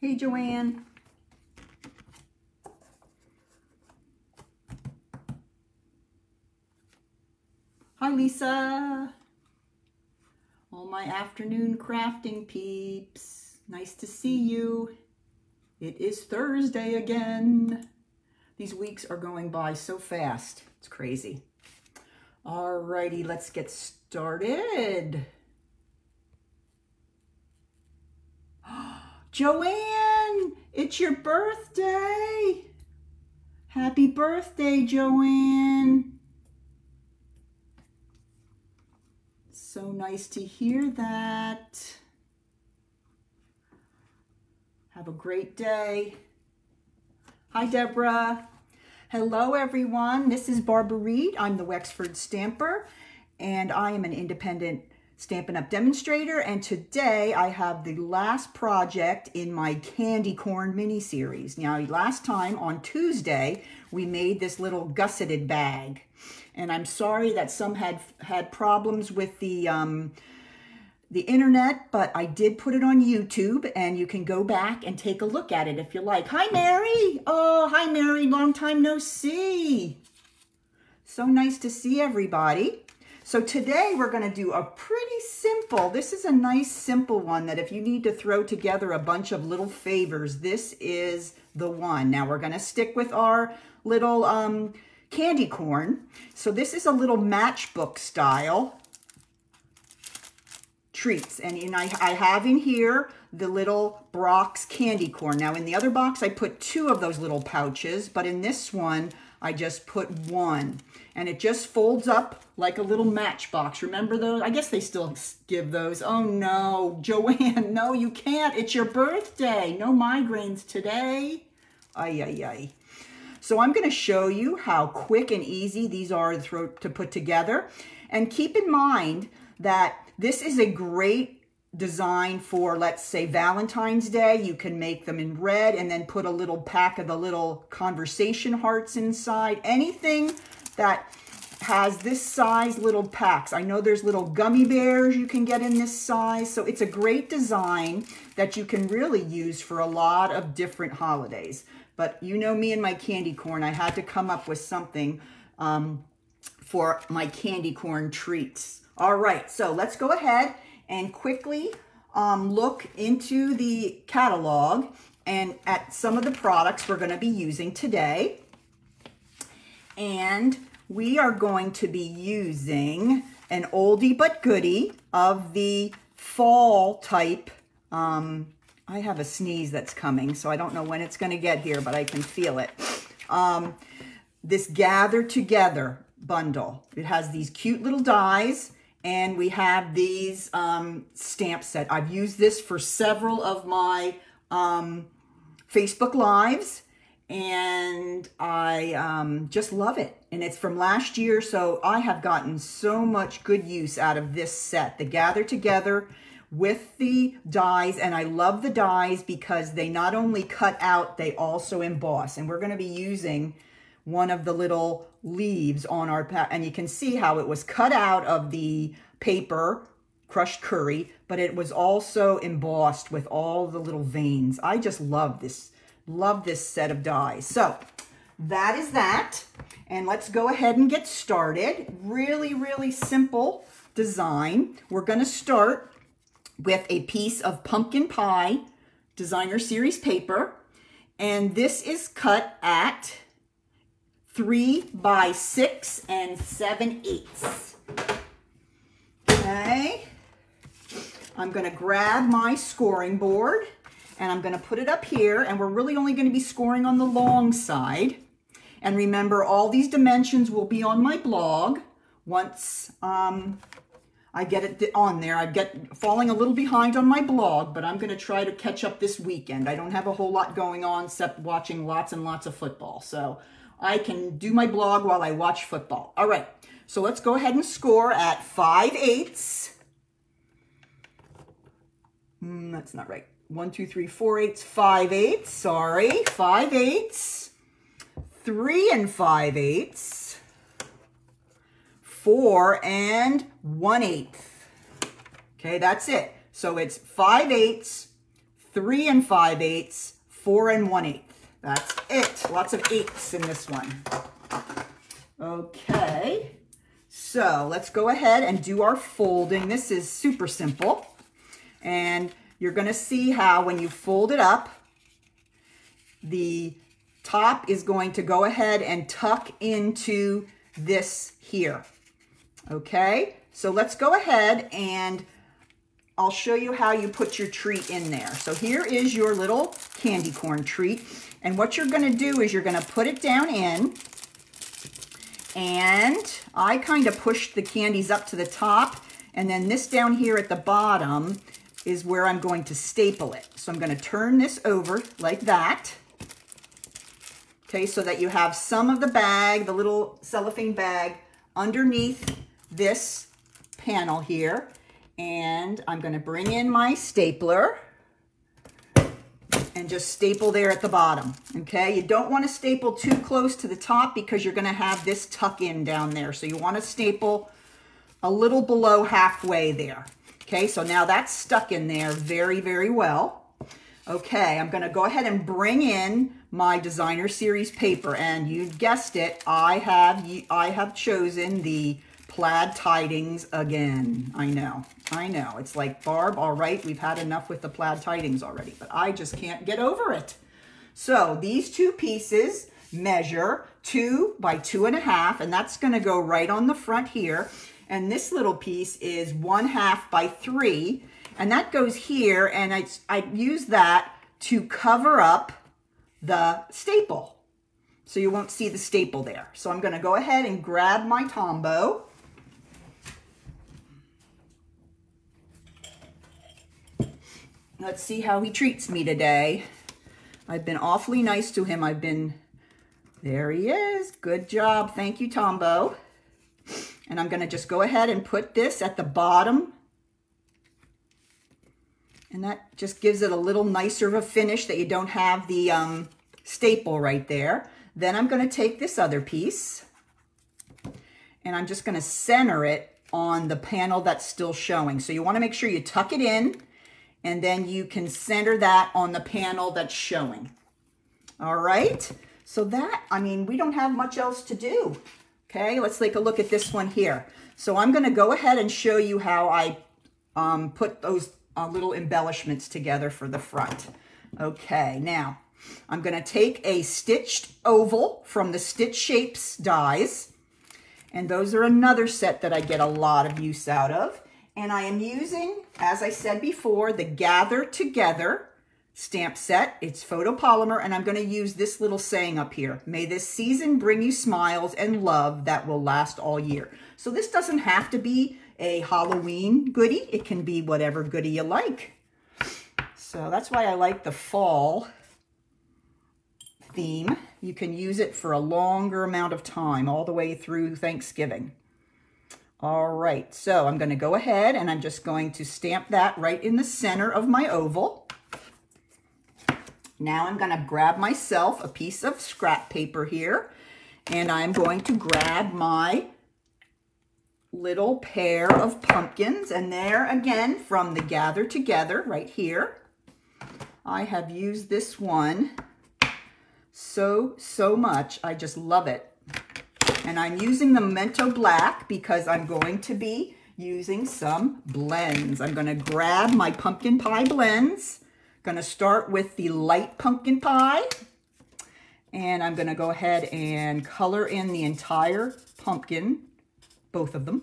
Hey, Joanne. Hi, Lisa. All my afternoon crafting peeps. Nice to see you. It is Thursday again. These weeks are going by so fast. It's crazy. Alrighty, let's get started. Joanne, it's your birthday. Happy birthday, Joanne. So nice to hear that. Have a great day. Hi, Deborah. Hello, everyone. This is Barbara Reed. I'm the Wexford Stamper, and I am an independent Stampin' Up! Demonstrator. And today I have the last project in my Candy Corn mini-series. Now, last time on Tuesday, we made this little gusseted bag. And I'm sorry that some had problems with the internet, but I did put it on YouTube, and you can go back and take a look at it if you like. Hi, Mary. Oh, hi, Mary. Long time no see. So nice to see everybody. So today we're going to do a pretty simple, this is a nice simple one that if you need to throw together a bunch of little favors, this is the one. Now we're going to stick with our little candy corn. So this is a little matchbook style treats. And I have in here the little Brock's candy corn. Now in the other box, I put 2 of those little pouches, but in this one, I just put 1. And it just folds up like a little matchbox. Remember those? I guess they still give those. Oh no, Joanne, no, you can't. It's your birthday. No migraines today. Ay, ay, ay. So I'm going to show you how quick and easy these are to put together. And keep in mind that this is a great design for, let's say, Valentine's Day. You can make them in red and then put a little pack of the little conversation hearts inside. Anything that has this size little packs. I know there's little gummy bears you can get in this size. So it's a great design that you can really use for a lot of different holidays. But you know me and my candy corn, I had to come up with something for my candy corn treats. All right, so let's go ahead and quickly look into the catalog and at some of the products we're going to be using today. And we are going to be using an oldie but goodie of the fall type. I have a sneeze that's coming, so I don't know when it's going to get here, but I can feel it. This Gather Together bundle. It has these cute little dies, and we have these stamp set. I've used this for several of my Facebook Lives, and I just love it. And it's from last year, so I have gotten so much good use out of this set, the Gather Together with the dies. And I love the dies because they not only cut out, they also emboss. And we're going to be using one of the little leaves on our pack, and you can see how it was cut out of the paper, crushed curry, but it was also embossed with all the little veins. I just love this set of dies. So that is that, and let's go ahead and get started. Really, really simple design. We're going to start with a piece of pumpkin pie designer series paper, and this is cut at 3 by 6 7/8. Okay, I'm going to grab my scoring board and I'm going to put it up here, and we're really only going to be scoring on the long side. And remember, all these dimensions will be on my blog once I get it on there. I get falling a little behind on my blog, but I'm going to try to catch up this weekend. I don't have a whole lot going on except watching lots and lots of football. So I can do my blog while I watch football. All right, so let's go ahead and score at 5/8. That's not right. 1, 2, 3, 4 8s, 5/8. Sorry, 5/8. 3 5/8. 4 1/8. Okay, that's it. So it's 5/8, 3 5/8, 4 1/8. That's it. Lots of 8s in this one. Okay, so let's go ahead and do our folding. This is super simple. And you're going to see how when you fold it up, the top is going to go ahead and tuck into this here. Okay, so let's go ahead and I'll show you how you put your treat in there. So here is your little candy corn treat. And what you're going to do is you're going to put it down in. And I kind of pushed the candies up to the top. And then this down here at the bottom is where I'm going to staple it. So I'm going to turn this over like that. Okay, so that you have some of the bag, the little cellophane bag, underneath this panel here. And I'm going to bring in my stapler and just staple there at the bottom. Okay, you don't want to staple too close to the top because you're going to have this tuck in down there. So you want to staple a little below halfway there. Okay, so now that's stuck in there very, very well. Okay, I'm going to go ahead and bring in my designer series paper, and you guessed it, I have chosen the Plaid Tidings again. I know. It's like, Barb, all right, we've had enough with the Plaid Tidings already, but I just can't get over it. So these two pieces measure 2 by 2.5, and that's going to go right on the front here. And this little piece is 1/2 by 3, and that goes here, and I use that to cover up the staple, so you won't see the staple there. So I'm going to go ahead and grab my Tombow. Let's see how he treats me today. I've been awfully nice to him. There he is. Good job. Thank you, Tombow. And I'm going to just go ahead and put this at the bottom. And that just gives it a little nicer of a finish that you don't have the staple right there. Then I'm going to take this other piece and I'm just going to center it on the panel that's still showing. So you want to make sure you tuck it in, and then you can center that on the panel that's showing. All right. So that, I mean, we don't have much else to do. Okay, let's take a look at this one here. So I'm going to go ahead and show you how I put those little embellishments together for the front. Okay, now I'm going to take a stitched oval from the Stitch Shapes dies, and those are another set that I get a lot of use out of. And I am using, as I said before, the Gather Together stamp set. It's photopolymer, and I'm going to use this little saying up here. May this season bring you smiles and love that will last all year. So this doesn't have to be a Halloween goodie. It can be whatever goodie you like. So that's why I like the fall theme. You can use it for a longer amount of time, all the way through Thanksgiving. All right, so I'm going to go ahead and I'm just going to stamp that right in the center of my oval. Now I'm going to grab myself a piece of scrap paper here, and I'm going to grab my little pair of pumpkins, and there again from the Gather Together right here. I have used this one so much. I just love it. And I'm using the Memento Black because I'm going to be using some blends. I'm going to grab my pumpkin pie blends. Going to start with the light pumpkin pie, and I'm going to go ahead and color in the entire pumpkin, both of them.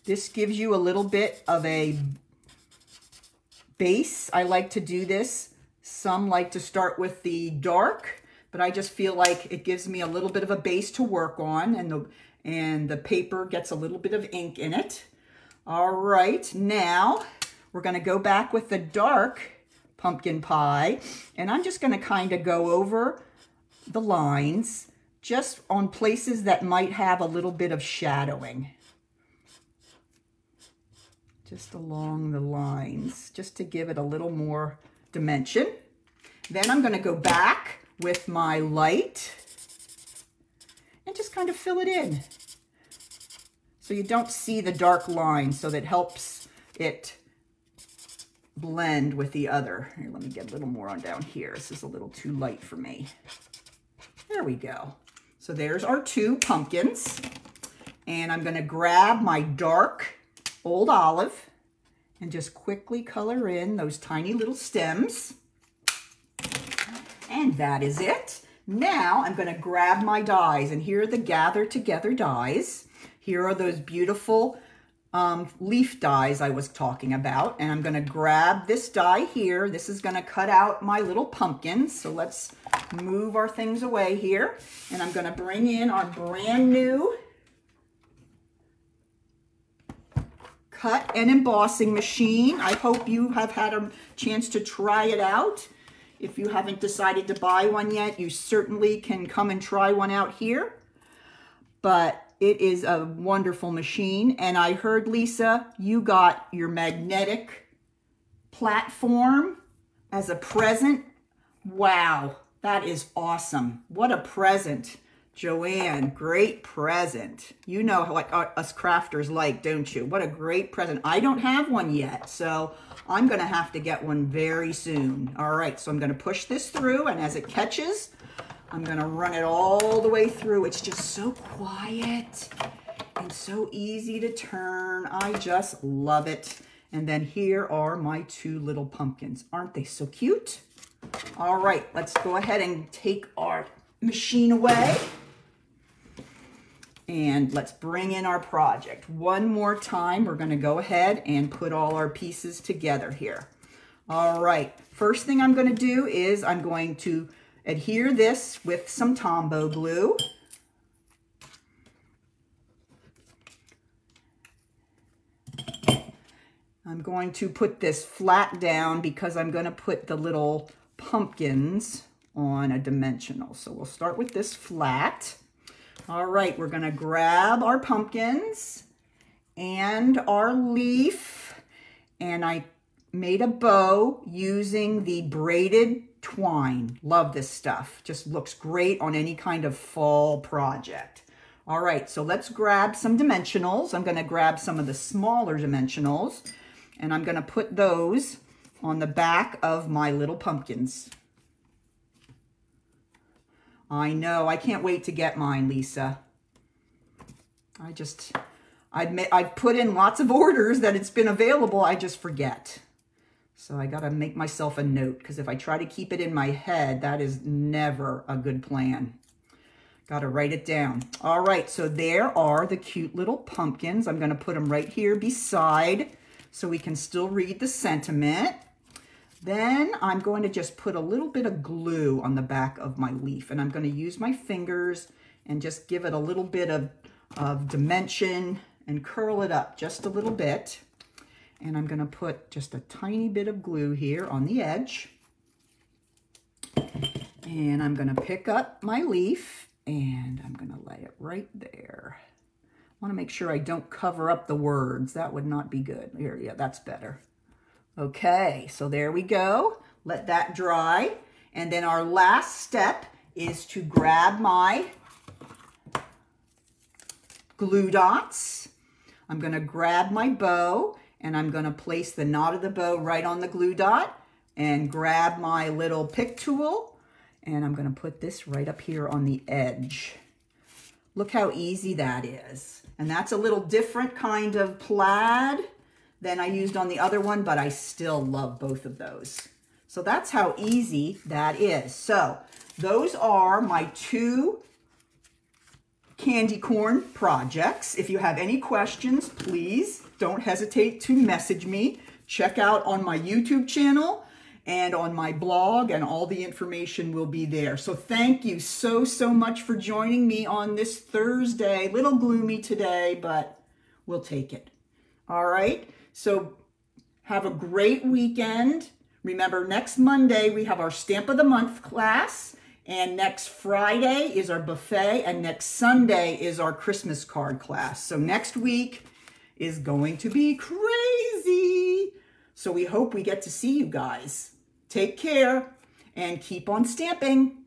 This gives you a little bit of a base. I like to do this. Some like to start with the dark, but I just feel like it gives me a little bit of a base to work on, and the paper gets a little bit of ink in it. All right, now we're going to go back with the dark pumpkin pie, and I'm just going to kind of go over the lines just on places that might have a little bit of shadowing. Just along the lines, just to give it a little more dimension. Then I'm going to go back with my light and just kind of fill it in so you don't see the dark line, so that helps it blend with the other. Here, let me get a little more on down here. This is a little too light for me. There we go. So there's our 2 pumpkins. And I'm gonna grab my dark Old Olive and just quickly color in those tiny little stems. And that is it. Now I'm gonna grab my dies, and here are the Gather Together dies. Here are those beautiful leaf dies I was talking about, and I'm gonna grab this die here. This is gonna cut out my little pumpkins. So let's move our things away here. And I'm gonna bring in our brand new cut and embossing machine. I hope you have had a chance to try it out. If you haven't decided to buy one yet, you certainly can come and try one out here. But it is a wonderful machine. And I heard, Lisa, you got your magnetic platform as a present. Wow, that is awesome. What a present. Joanne, great present. You know how like us crafters like, don't you? What a great present. I don't have one yet, so I'm gonna have to get one very soon. All right, so I'm gonna push this through, and as it catches, I'm gonna run it all the way through. It's just so quiet and so easy to turn. I just love it. And then here are my 2 little pumpkins. Aren't they so cute? All right, let's go ahead and take our machine away. And let's bring in our project. One more time, we're gonna go ahead and put all our pieces together here. All right, first thing I'm gonna do is I'm going to adhere this with some Tombow glue. I'm going to put this flat down because I'm gonna put the little pumpkins on a dimensional. So we'll start with this flat. All right, we're gonna grab our pumpkins and our leaf, and I made a bow using the braided twine. Love this stuff. Just looks great on any kind of fall project. All right, so let's grab some dimensionals. I'm gonna grab some of the smaller dimensionals, and I'm gonna put those on the back of my little pumpkins. I know, I can't wait to get mine, Lisa. I've put in lots of orders that it's been available, I just forget. So I gotta make myself a note, because if I try to keep it in my head, that is never a good plan. Gotta write it down. All right, so there are the cute little pumpkins. I'm gonna put them right here beside so we can still read the sentiment. Then I'm going to just put a little bit of glue on the back of my leaf, and I'm going to use my fingers and just give it a little bit of dimension and curl it up just a little bit. And I'm going to put just a tiny bit of glue here on the edge. And I'm going to pick up my leaf and I'm going to lay it right there. I want to make sure I don't cover up the words. That would not be good. Here, yeah, that's better. Okay, so there we go. Let that dry. And then our last step is to grab my glue dots. I'm gonna grab my bow and I'm gonna place the knot of the bow right on the glue dot and grab my little pick tool, and I'm gonna put this right up here on the edge. Look how easy that is. And that's a little different kind of plaid than I used on the other one, but I still love both of those. So that's how easy that is. So those are my 2 candy corn projects. If you have any questions, please don't hesitate to message me. Check out on my YouTube channel and on my blog, and all the information will be there. So thank you so much for joining me on this Thursday. A little gloomy today, but we'll take it. All right. So have a great weekend. Remember, next Monday we have our Stamp of the Month class, and next Friday is our buffet, and next Sunday is our Christmas card class. So next week is going to be crazy. So we hope we get to see you guys. Take care and keep on stamping.